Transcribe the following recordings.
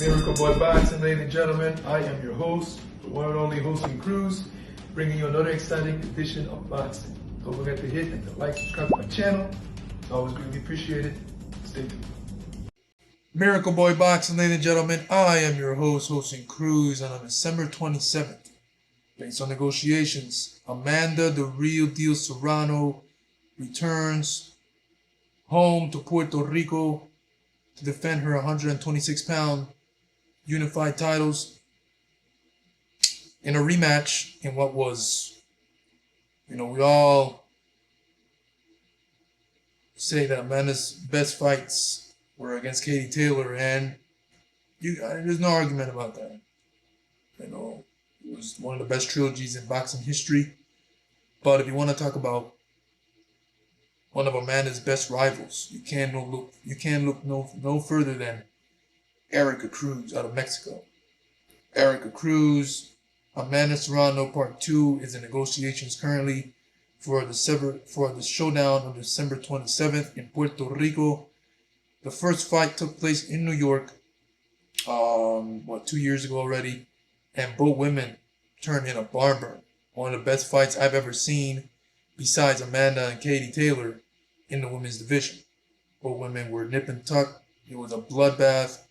Miracle Boy Boxing, ladies and gentlemen. I am your host, the one and only hosting Cruz, bringing you another exciting edition of boxing. Don't forget to hit and to like, subscribe to my channel. It's always greatly appreciated. Stay tuned. Miracle Boy Boxing, ladies and gentlemen. I am your host, hosting Cruz, and on December 27th, based on negotiations, Amanda, the real deal Serrano, returns home to Puerto Rico to defend her 126-pound unified titles in a rematch in what was, we all say that Amanda's best fights were against Katie Taylor, and there's no argument about that. It was one of the best trilogies in boxing history. But if you want to talk about one of Amanda's best rivals, you can't look no further than Erika Cruz out of Mexico. Erika Cruz, Amanda Serrano Part 2 is in negotiations currently for the showdown on December 27th in Puerto Rico. The first fight took place in New York, 2 years ago already, and both women turned in a barn burn. One of the best fights I've ever seen, besides Amanda and Katie Taylor, in the women's division. Both women were nip and tuck. It was a bloodbath.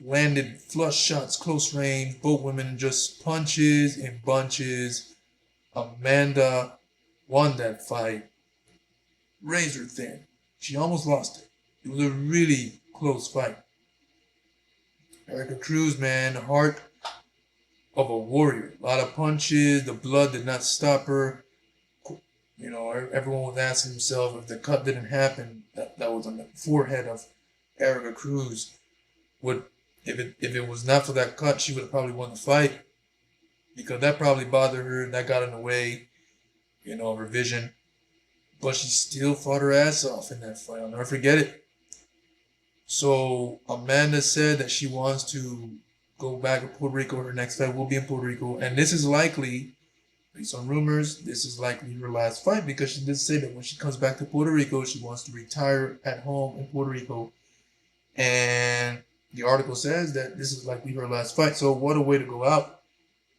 Landed flush shots, close range. Both women just punches in bunches. Amanda won that fight razor thin. She almost lost it. It was a really close fight. Erika Cruz, man, the heart of a warrior. A lot of punches. The blood did not stop her. Everyone was asking himself if the cut didn't happen, that was on the forehead of Erika Cruz, if it was not for that cut, she would have probably won the fight, because that probably bothered her. That got in the way, of her vision. But she still fought her ass off in that fight. I'll never forget it. So Amanda said that she wants to go back to Puerto Rico. Her next fight will be in Puerto Rico, and this is likely, based on rumors, this is likely her last fight, because she did say that when she comes back to Puerto Rico, she wants to retire at home in Puerto Rico. And the article says that this is likely her last fight. So what a way to go out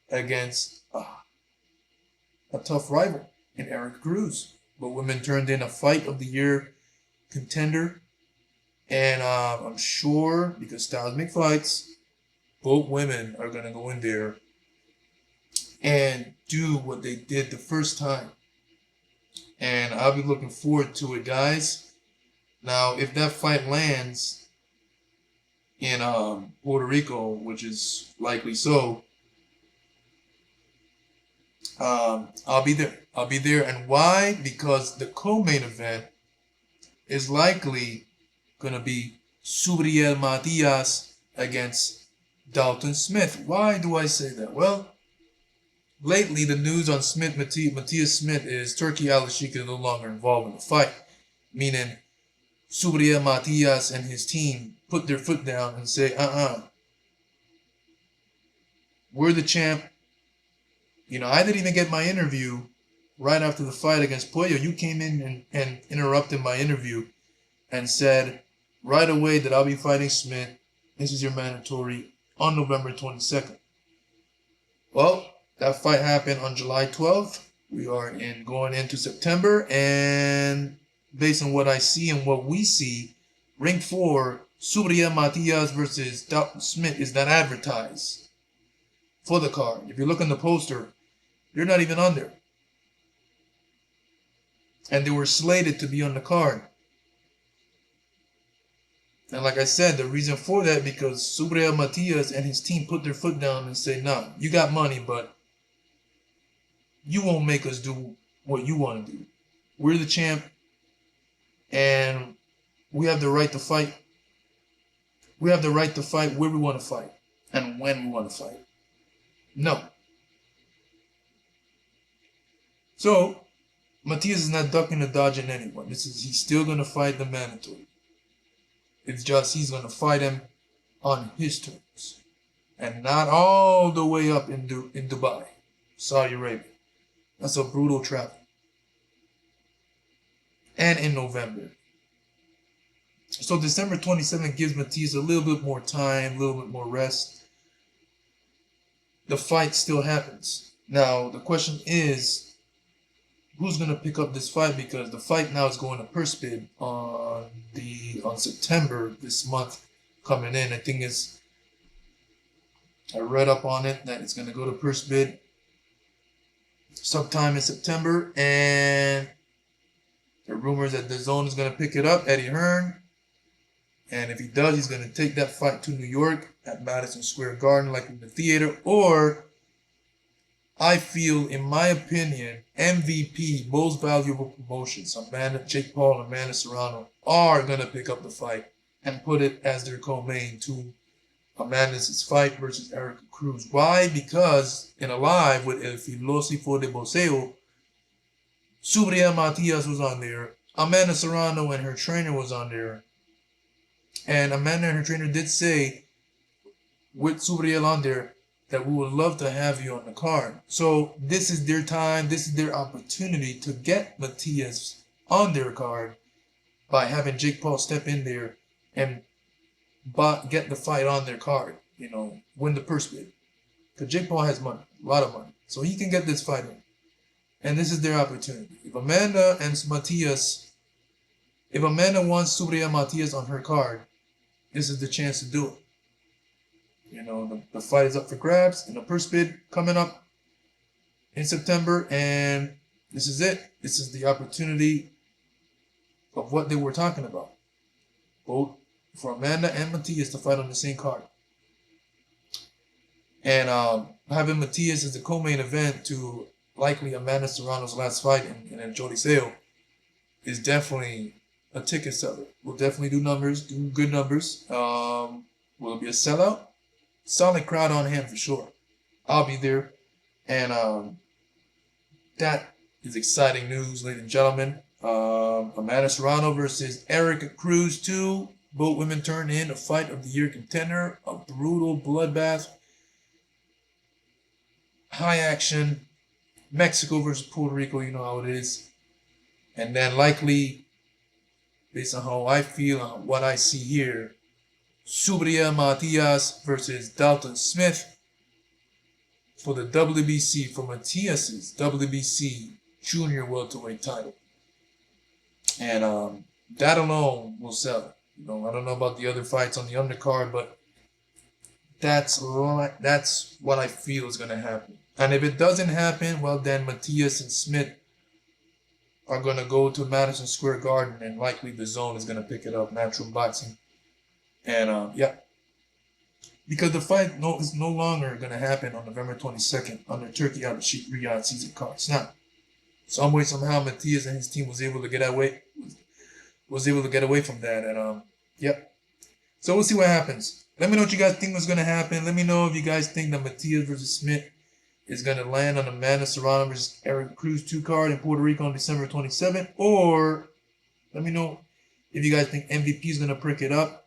against a tough rival in Erika Cruz. But women turned in a fight of the year contender. And I'm sure, because styles make fights, both women are going to go in there and do what they did the first time. And I'll be looking forward to it, guys. Now, if that fight lands in Puerto Rico, which is likely so, I'll be there. I'll be there. And why? Because the co-main event is likely going to be Matias against Dalton Smith. Why do I say that? Well, lately, the news on Matias Smith is Turkey Al-Ashik is no longer involved in the fight, meaning Matias and his team put their foot down and say, we're the champ. I didn't even get my interview right after the fight against Puerto. You came in and interrupted my interview and said right away that I'll be fighting Smith. This is your mandatory on November 22nd. Well, that fight happened on July 12th. We are going into September, and based on what I see and what we see, Ring 4, Matias versus Dalton Smith is not advertised for the card. If you look on the poster, they're not even on there. And they were slated to be on the card. And like I said, the reason for that, because Matias and his team put their foot down and say, nah, you got money, but you won't make us do what you want to do. We're the champ, and we have the right to fight. We have the right to fight where we want to fight and when we want to fight. No. So, Matias is not ducking or dodging anyone. He's still going to fight the mandatory. It's just he's going to fight him on his terms. And not all the way up in Dubai, Saudi Arabia. That's a brutal travel. And in November. So December 27th gives Matias a little bit more time, a little bit more rest. The fight still happens. Now, the question is, who's going to pick up this fight? Because the fight now is going to purse bid on September this month coming in. I think I read up on it that it's going to go to purse bid sometime in September, and the rumors that the zone is going to pick it up, Eddie Hearn. And if he does, he's going to take that fight to New York at Madison Square Garden, like in the theater. Or, I feel, in my opinion, MVP, most valuable promotions, Jake Paul and Amanda Serrano, are going to pick up the fight and put it as their co-main to Amanda's fight versus Erika Cruz. Why? Because in a live with El Filósofo de Boxeo, Subriel Matias was on there. Amanda Serrano and her trainer was on there. And Amanda and her trainer did say, with Subriel on there, that we would love to have you on the card. So this is their time, this is their opportunity to get Matias on their card by having Jake Paul step in there and get the fight on their card, win the purse bid. Because Jake Paul has money, a lot of money. So he can get this fight in. And this is their opportunity. If Amanda wants Subriel Matias on her card, this is the chance to do it. The fight is up for grabs and the purse bid coming up in September, and this is it. This is the opportunity of what they were talking about. Both for Amanda and Matias to fight on the same card. And having Matias as the co-main event to likely Amanda Serrano's last fight in El Choliseo is definitely a ticket seller. We'll definitely do good numbers. Will it be a sellout? Solid crowd on hand for sure. I'll be there. And that is exciting news, ladies and gentlemen. Amanda Serrano versus Erika Cruz 2. Both women turn in a fight of the year contender. A brutal bloodbath. High action. Mexico versus Puerto Rico, you know how it is. And then likely, based on how I feel and what I see here, Subriel Matias versus Dalton Smith for the WBC, for Matias's WBC Junior Welterweight title. And that alone will sell. I don't know about the other fights on the undercard, but that's what I feel is going to happen. And if it doesn't happen, well, then Matias and Smith are going to go to Madison Square Garden, and likely the zone is going to pick it up, Natural Boxing. And, yeah. Because the fight is no longer going to happen on November 22nd under Turkey Al-Bashir Riyadh season card. It's not. Some way, somehow, Matias and his team was able to get away from that. And, yeah. So we'll see what happens. Let me know what you guys think was going to happen. Let me know if you guys think that Matias versus Smith is going to land on Amanda Serrano versus Erika Cruz 2 card in Puerto Rico on December 27th. Or let me know if you guys think MVP is going to prick it up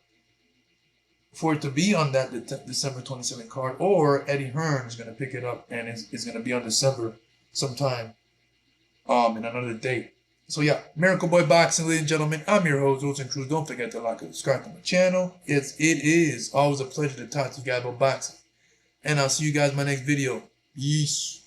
for it to be on that December 27th card. Or Eddie Hearn is going to pick it up and it's going to be on December sometime in another date. So yeah, Miracle Boy Boxing, ladies and gentlemen. I'm your host, Wilson Cruz. Don't forget to like and subscribe to my channel. It is always a pleasure to talk to you guys about boxing. And I'll see you guys in my next video. Peace.